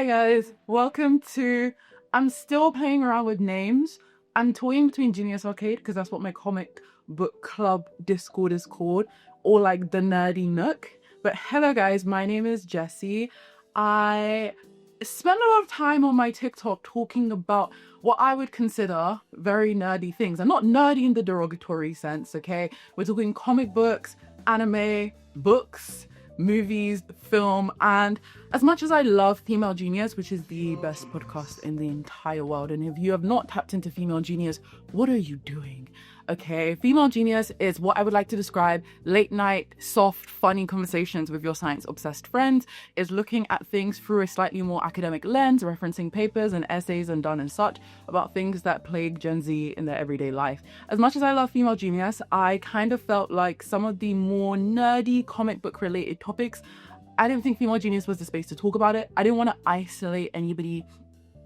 Hi guys, welcome to, I'm still playing around with names. I'm toying between Genius Arcade because that's what my comic book club Discord is called, or like the Nerdy Nook. But hello guys, my name is Jessie. I spend a lot of time on my TikTok talking about what I would consider very nerdy things. And not nerdy in the derogatory sense, okay? We're talking comic books, anime, books, movies, film, and as much as I love Female Genius, which is the best podcast in the entire world, and if you have not tapped into Female Genius, what are you doing? Okay, Female Genius is what I would like to describe late night, soft, funny conversations with your science-obsessed friends. Is looking at things through a slightly more academic lens, referencing papers and essays and done and such about things that plague Gen Z in their everyday life. As much as I love Female Genius, I kind of felt like some of the more nerdy comic book related topics, I didn't think Female Genius was the space to talk about it. I didn't want to isolate anybody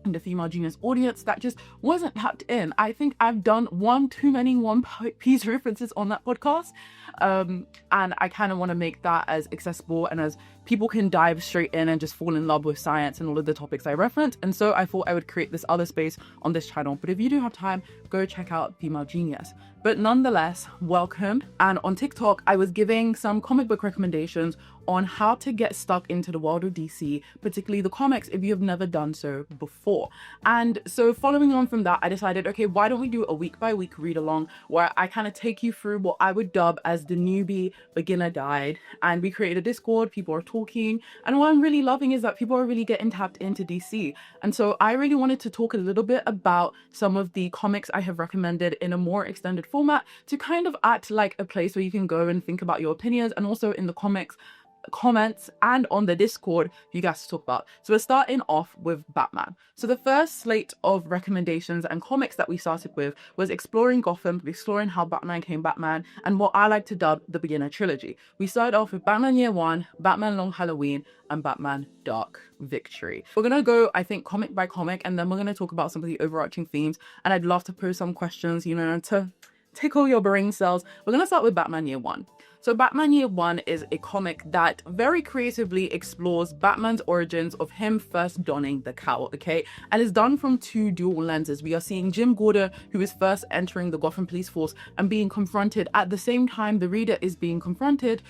in the Female Genius audience that just wasn't tapped in. I think I've done one too many One Piece references on that podcast, and I kind of want to make that as accessible and as people can dive straight in and just fall in love with science and all of the topics I reference. And so I thought I would create this other space on this channel. But if you do have time, go check out Female Genius. But nonetheless, welcome. And on TikTok, I was giving some comic book recommendations on how to get stuck into the world of DC, particularly the comics, if you have never done so before. And so following on from that, I decided, okay, why don't we do a week by week read along where I kind of take you through what I would dub as the newbie beginner guide. And we created a Discord, people are talking. And what I'm really loving is that people are really getting tapped into DC. And so I really wanted to talk a little bit about some of the comics I have recommended in a more extended format to kind of act like a place where you can go and think about your opinions, and also in the comments and on the Discord you guys to talk about. So we're starting off with Batman. So the first slate of recommendations and comics that we started with was exploring Gotham, exploring how Batman became Batman, and what I like to dub the beginner trilogy. We started off with Batman Year One, Batman Long Halloween, and Batman Dark Victory. We're gonna go, I think, comic by comic, and then we're gonna talk about some of the overarching themes, and I'd love to pose some questions, you know, to tickle your brain cells. We're gonna start with Batman Year One. So Batman Year One is a comic that very creatively explores Batman's origins of him first donning the cowl, okay? And it's done from two dual lenses. We are seeing Jim Gordon, who is first entering the Gotham police force and being confronted. At the same time, the reader is being confronted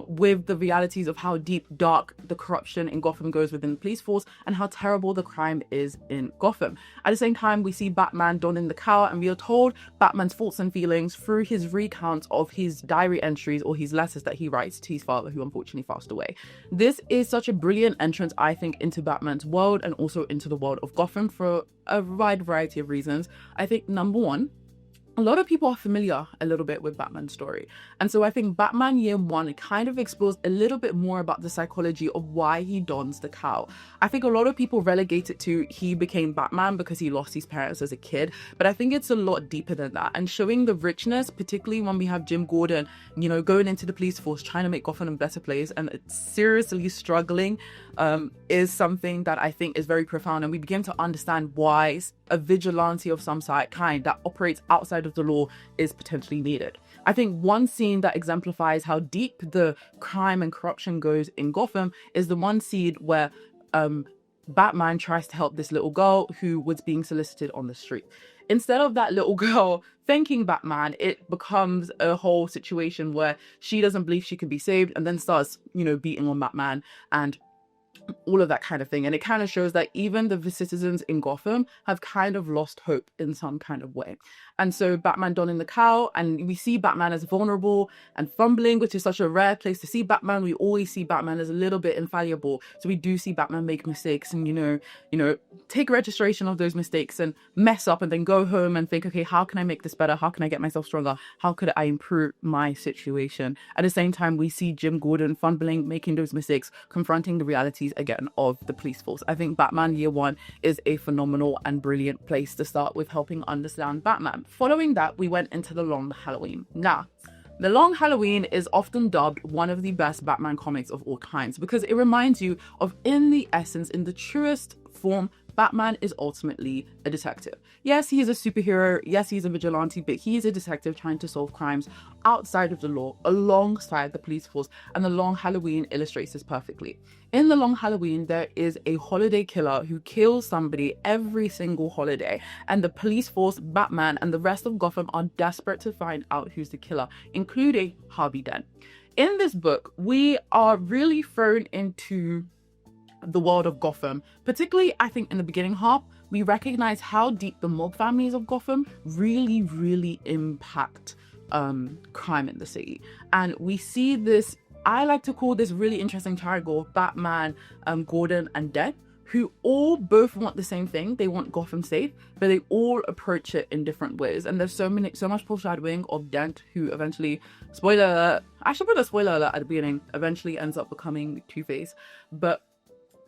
with the realities of how deep, dark the corruption in Gotham goes within the police force and how terrible the crime is in Gotham. At the same time, we see Batman donning the cowl, and we are told Batman's thoughts and feelings through his recounts of his diary entries or his letters that he writes to his father, who unfortunately passed away. This is such a brilliant entrance, I think, into Batman's world and also into the world of Gotham for a wide variety of reasons. I think number one, a lot of people are familiar a little bit with Batman's story. And so I think Batman Year One kind of explores a little bit more about the psychology of why he dons the cowl. I think a lot of people relegate it to he became Batman because he lost his parents as a kid, but I think it's a lot deeper than that. And showing the richness, particularly when we have Jim Gordon, you know, going into the police force, trying to make Gotham a better place, and it's seriously struggling, is something that I think is very profound. And we begin to understand why a vigilante of some kind that operates outside of the law is potentially needed. I think one scene that exemplifies how deep the crime and corruption goes in Gotham is the one scene where Batman tries to help this little girl who was being solicited on the street. Instead of that little girl thanking Batman, it becomes a whole situation where she doesn't believe she can be saved and then starts, you know, beating on Batman and all of that kind of thing. And it kind of shows that even the citizens in Gotham have kind of lost hope in some kind of way. And so Batman donning the cowl, and we see Batman as vulnerable and fumbling, which is such a rare place to see Batman. We always see Batman as a little bit infallible. So we do see Batman make mistakes and, you know, take registration of those mistakes and mess up and then go home and think, okay, how can I make this better? How can I get myself stronger? How could I improve my situation? At the same time, we see Jim Gordon fumbling, making those mistakes, confronting the realities again of the police force. I think Batman Year One is a phenomenal and brilliant place to start with helping understand Batman. Following that, we went into the Long Halloween. Now, The Long Halloween is often dubbed one of the best Batman comics of all times because it reminds you of, in the essence, in the truest form, Batman is ultimately a detective. Yes, he is a superhero. Yes, he's a vigilante, but he is a detective trying to solve crimes outside of the law, alongside the police force. And The Long Halloween illustrates this perfectly. In The Long Halloween, there is a holiday killer who kills somebody every single holiday. And the police force, Batman, and the rest of Gotham are desperate to find out who's the killer, including Harvey Dent. In this book, we are really thrown into the world of Gotham. Particularly, I think in the beginning half, we recognize how deep the mob families of Gotham really impact crime in the city. And we see this, I like to call this really interesting triangle, Batman, Gordon, and Dent, who all both want the same thing. They want Gotham safe, but they all approach it in different ways. And there's so much foreshadowing of Dent, who eventually, spoiler alert, I should put a spoiler alert at the beginning, eventually ends up becoming Two-Face. But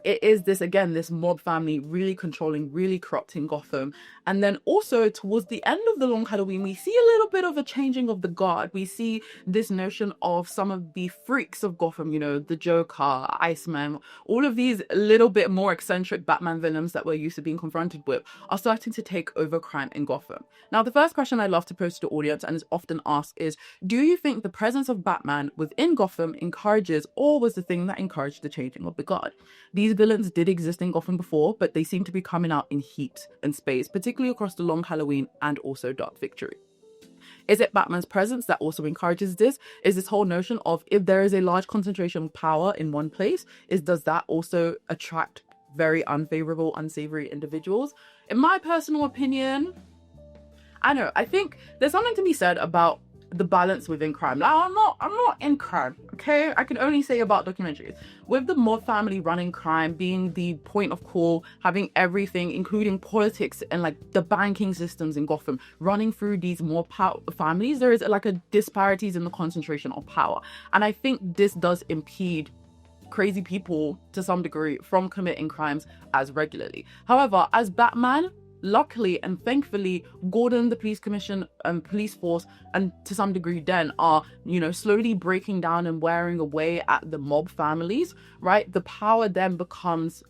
it is this, again, this mob family really controlling, really corrupting Gotham. And then also towards the end of The Long Halloween, we see a little bit of a changing of the guard. We see this notion of some of the freaks of Gotham, you know, the Joker, Iceman, all of these little bit more eccentric Batman villains that we're used to being confronted with are starting to take over crime in Gotham. Now, the first question I love to pose to the audience, and is often asked, is, do you think the presence of Batman within Gotham encourages, or was the thing that encouraged the changing of the guard? These villains did exist in Gotham before, but they seem to be coming out in heat and spades, particularly across The Long Halloween and also Dark Victory. Is it Batman's presence that also encourages this? Is this whole notion of, if there is a large concentration of power in one place, does that also attract very unfavorable, unsavory individuals? In my personal opinion, I think there's something to be said about the balance within crime. Like, I'm not in crime, okay? I can only say about documentaries. With the mob family running crime, being the point of call, having everything, including politics and like the banking systems in Gotham, running through these mob families, there is like a disparities in the concentration of power. And I think this does impede crazy people to some degree from committing crimes as regularly. However, as Batman, luckily and thankfully, Gordon, the police commission and police force, and to some degree Dent, are, you know, slowly breaking down and wearing away at the mob families, right? The power then becomes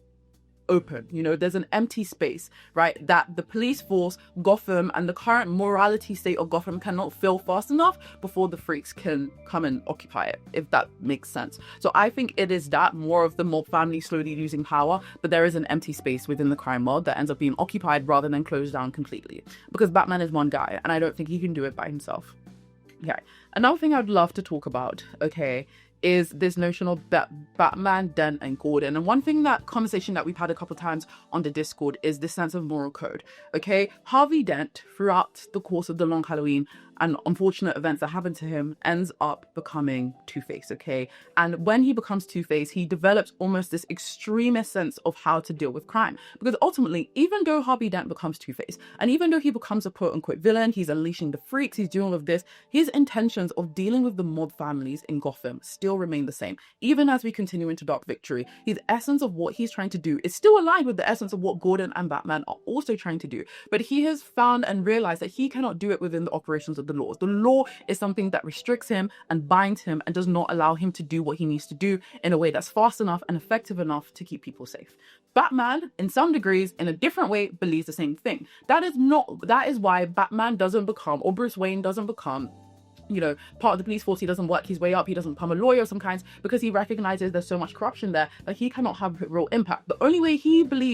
open. You know, there's an empty space, right, that the police force, Gotham, and the current morality state of Gotham cannot fill fast enough before the freaks can come and occupy it, if that makes sense. So I think it is that more of the mob family slowly losing power, but there is an empty space within the crime world that ends up being occupied rather than closed down completely, because Batman is one guy and I don't think he can do it by himself. Okay, another thing I'd love to talk about, okay, is this notion of Batman, Dent, and Gordon. And one thing, that conversation that we've had a couple times on the Discord, is this sense of moral code. Okay, Harvey Dent, throughout the course of The Long Halloween and unfortunate events that happen to him, ends up becoming Two-Face, okay? And when he becomes Two-Face, he develops almost this extremist sense of how to deal with crime. Because ultimately, even though Harvey Dent becomes Two-Face, and even though he becomes a quote-unquote villain, he's unleashing the freaks, he's doing all of this, his intentions of dealing with the mob families in Gotham still remain the same. Even as we continue into Dark Victory, his essence of what he's trying to do is still aligned with the essence of what Gordon and Batman are also trying to do. But he has found and realized that he cannot do it within the operations of the laws. The law is something that restricts him and binds him and does not allow him to do what he needs to do in a way that's fast enough and effective enough to keep people safe. Batman, in some degrees, in a different way, believes the same thing. That is why Batman doesn't become, or Bruce Wayne doesn't become, you know, part of the police force. He doesn't work his way up. He doesn't become a lawyer of some kinds, because he recognizes there's so much corruption there that he cannot have real impact. The only way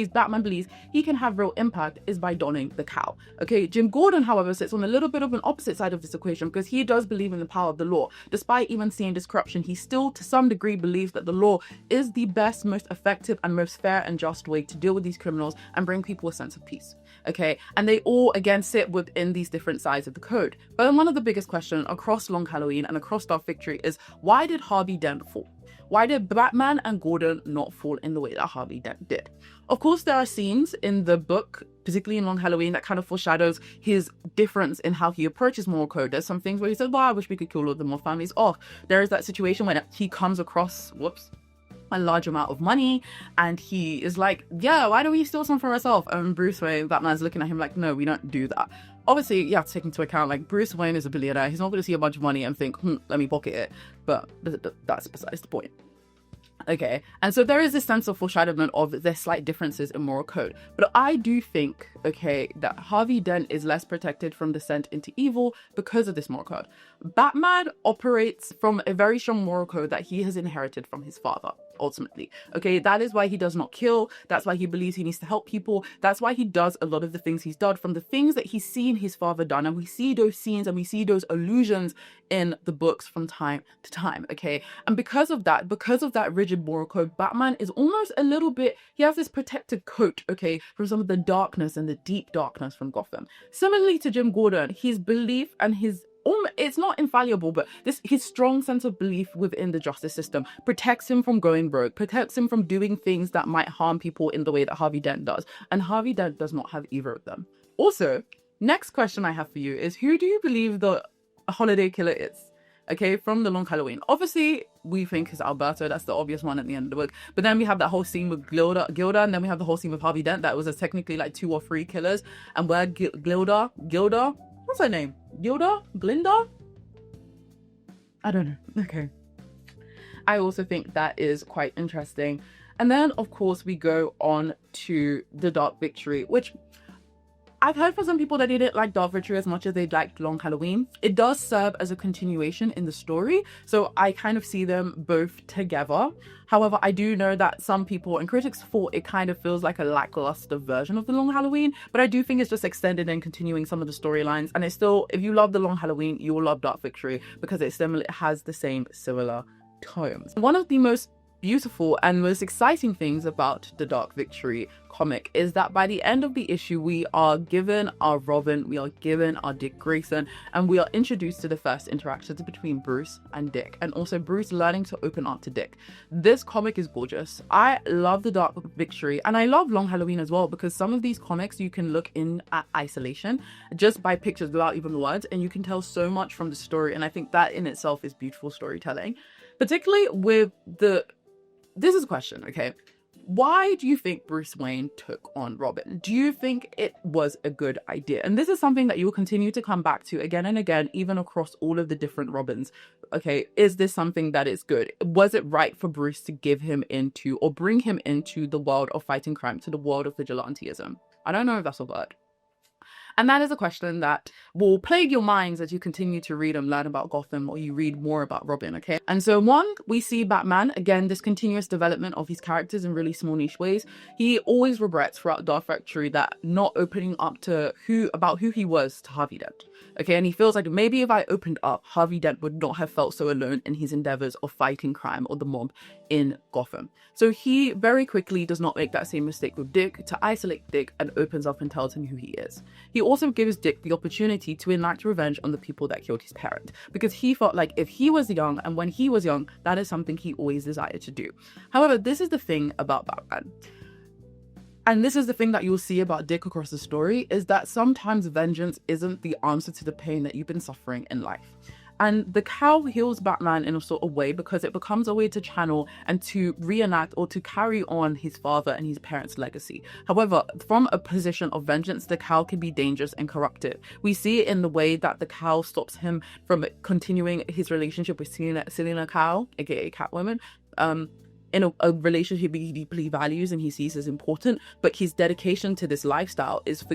Batman believes he can have real impact is by donning the cowl. Okay, Jim Gordon, however, sits on a little bit of an opposite side of this equation, because he does believe in the power of the law. Despite even seeing this corruption, he still to some degree believes that the law is the best, most effective, and most fair and just way to deal with these criminals and bring people a sense of peace. Okay, and they all again sit within these different sides of the code. But then one of the biggest questions across Long Halloween and across Dark Victory is, why did Harvey Dent fall? Why did Batman and Gordon not fall in the way that Harvey Dent did? Of course, there are scenes in the book, particularly in Long Halloween, that kind of foreshadows his difference in how he approaches moral code. There's some things where he says, well, I wish we could kill all the mob families off. There is that situation when he comes across, a large amount of money, and he is like, yeah, why don't we steal some for ourselves? And Bruce Wayne, Batman's looking at him like, no, we don't do that. Obviously, you have to take into account, like, Bruce Wayne is a billionaire. He's not going to see a bunch of money and think, let me pocket it. But that's besides the point. Okay, and so there is this sense of foreshadowment of their slight differences in moral code. But I do think, okay, that Harvey Dent is less protected from descent into evil because of this moral code. Batman operates from a very strong moral code that he has inherited from his father, ultimately. Okay, that is why he does not kill. That's why he believes he needs to help people. That's why he does a lot of the things he's done, from the things that he's seen his father done. And we see those scenes and we see those allusions in the books from time to time, okay? And because of that rigid moral code, Batman is almost a little bit, he has this protective coat, okay, from some of the darkness and the deep darkness from Gotham. Similarly to Jim Gordon, his belief and his, it's not infallible, but his strong sense of belief within the justice system protects him from going rogue, protects him from doing things that might harm people in the way that Harvey Dent does. And Harvey Dent does not have either of them. Also, next question I have for you is, who do you believe the holiday killer is? Okay, from The Long Halloween. Obviously, we think it's Alberto. That's the obvious one at the end of the book. But then we have that whole scene with Gilda, and then we have the whole scene with Harvey Dent that was technically like 2 or 3 killers. And where Gilda, what's her name? Glinda? I don't know. Okay. I also think that is quite interesting. And then, of course, we go on to The Dark Victory, which I've heard from some people that they didn't like Dark Victory as much as they liked Long Halloween. It does serve as a continuation in the story, so I kind of see them both together. However, I do know that some people and critics thought it kind of feels like a lackluster version of the Long Halloween, but I do think it's just extended and continuing some of the storylines. And it's still, if you love the Long Halloween, you will love Dark Victory because it has the same similar tones. One of the most beautiful and most exciting things about the Dark Victory comic is that by the end of the issue, we are given our Robin, we are given our Dick Grayson, and we are introduced to the first interactions between Bruce and Dick, and also Bruce learning to open up to Dick. This comic is gorgeous. I love the Dark Victory, and I love Long Halloween as well, because some of these comics you can look in at isolation just by pictures without even the words, and you can tell so much from the story. And I think that in itself is beautiful storytelling, particularly with this is a question, okay? Why do you think Bruce Wayne took on Robin? Do you think it was a good idea? And this is something that you will continue to come back to again and again, even across all of the different Robins. Okay, is this something that is good? Was it right for Bruce to give him into, or bring him into, the world of fighting crime, to the world of vigilantism? I don't know if that's a word. And that is a question that will plague your minds as you continue to read and learn about Gotham, or you read more about Robin, okay? And so we see Batman, again, this continuous development of his characters in really small niche ways. He always regrets throughout Dark Victory that not opening up to who he was to Harvey Dent, okay? And he feels like maybe if I opened up, Harvey Dent would not have felt so alone in his endeavors of fighting crime or the mob in Gotham. So he very quickly does not make that same mistake with Dick, to isolate Dick, and opens up and tells him who he is. He also gives Dick the opportunity to enact revenge on the people that killed his parent, because he felt like if he was young, and when he was young, that is something he always desired to do. However, this is the thing about Batman, and this is the thing that you'll see about Dick across the story, is that sometimes vengeance isn't the answer to the pain that you've been suffering in life. And the cowl heals Batman in a sort of way, because it becomes a way to channel and to reenact or to carry on his father and his parents' legacy. However, from a position of vengeance, the cowl can be dangerous and corruptive. We see it in the way that the cowl stops him from continuing his relationship with Selina Kyle, aka Catwoman, in a relationship he deeply values and he sees as important, but his dedication to this lifestyle is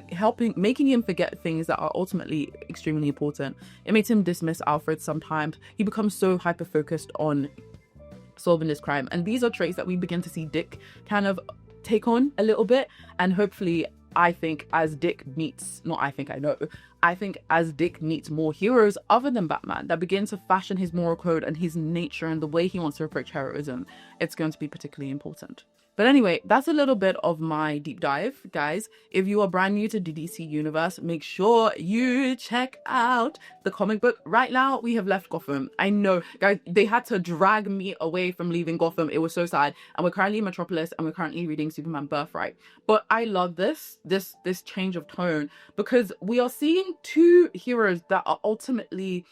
making him forget things that are ultimately extremely important. It makes him dismiss Alfred sometimes. He becomes so hyper-focused on solving this crime. And these are traits that we begin to see Dick kind of take on a little bit. And hopefully, I think as Dick meets more heroes other than Batman that begin to fashion his moral code and his nature and the way he wants to approach heroism, it's going to be particularly important. But anyway, that's a little bit of my deep dive, guys. If you are brand new to the DC universe, make sure you check out the comic book. Right now, we have left Gotham. I know, guys, they had to drag me away from leaving Gotham. It was so sad. And we're currently in Metropolis, and we're currently reading Superman Birthright. But I love this change of tone, because we are seeing two heroes that are ultimately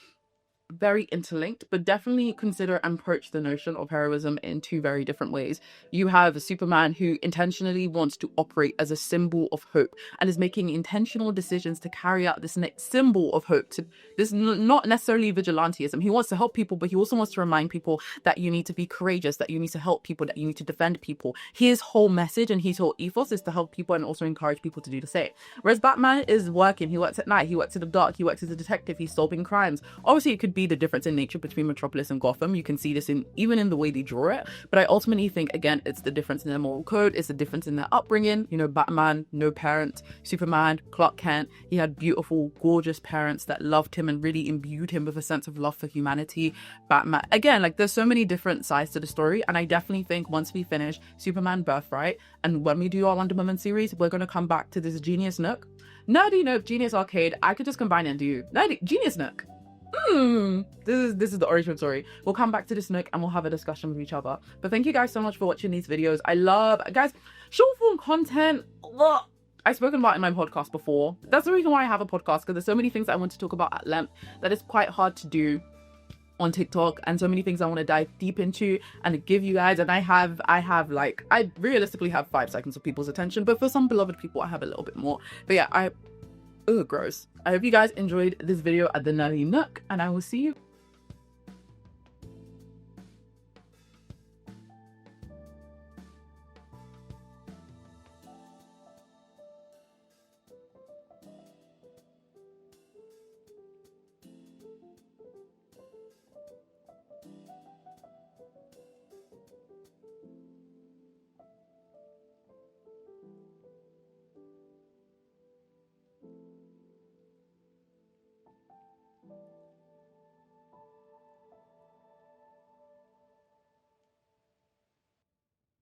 very interlinked, but definitely consider and approach the notion of heroism in two very different ways. You have Superman, who intentionally wants to operate as a symbol of hope and is making intentional decisions to carry out this next symbol of hope. This not necessarily vigilantism. He wants to help people, but he also wants to remind people that you need to be courageous, that you need to help people, that you need to defend people. His whole message and his whole ethos is to help people and also encourage people to do the same. Whereas Batman is working. He works at night. He works in the dark. He works as a detective. He's solving crimes. Obviously, it could be the difference in nature between Metropolis and Gotham. You can see this even in the way they draw it. But I ultimately think, again, it's the difference in their moral code. It's the difference in their upbringing. You know, Batman, no parents. Superman, Clark Kent, he had beautiful, gorgeous parents that loved him and really imbued him with a sense of love for humanity. Batman, again, like, there's so many different sides to the story. And I definitely think once we finish Superman Birthright, and when we do our Wonder Woman series, we're going to come back to this Genius Nook. Nerdy Nook, Genius Arcade. I could just combine it and do Nerdy Genius Nook. This is the origin story. We'll come back to this Nook and we'll have a discussion with each other. But thank you guys so much for watching these videos. I love, guys, short form content. I've spoken about it in my podcast before. That's the reason why I have a podcast, because there's so many things I want to talk about at length that is quite hard to do on TikTok, and so many things I want to dive deep into and give you guys. And I realistically have 5 seconds of people's attention, but for some beloved people I have a little bit more. But yeah, gross. I hope you guys enjoyed this video at the Nerdy Nook, and I will see you